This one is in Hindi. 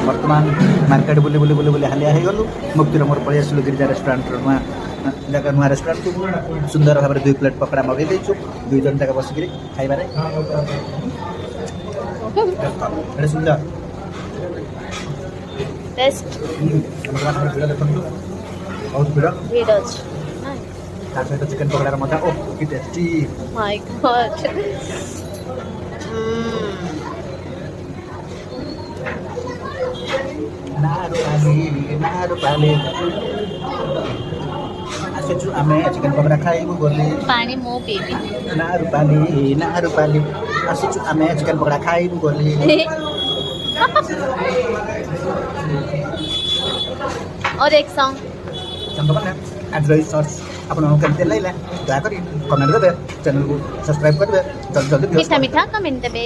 बर्तमान मार्केट बुली बुली बुली बुली हालिया हो गलु मुक्तिर मोर पळि आसलु गिरिजा रेस्टोरेंट नुआ जगह नुआ रेस्टोरेंट को सुंदर भाव 2 प्लेट पकड़ा मगे देछु 2 जन तक बस गिरी खाइबारे एडे सुंदर टेस्ट बहुत भिड़ वीडोज ता सहित चिकन पकड़ा मजा ओ कि टेस्टी माय गॉड नारू पाली आसेछु आमे चिकन पकड़ा खाइबु बोली पानी मो पीबी नारू पाली आसेछु आमे चिकन पकड़ा खाइबु बोली और एक सॉन्ग संभवना आज रही सर्च अपन केमते लैला दया करी कमेंट करबे चैनल को सब्सक्राइब करबे जल्दी जल्दी मीठा मीठा कमेंट देबे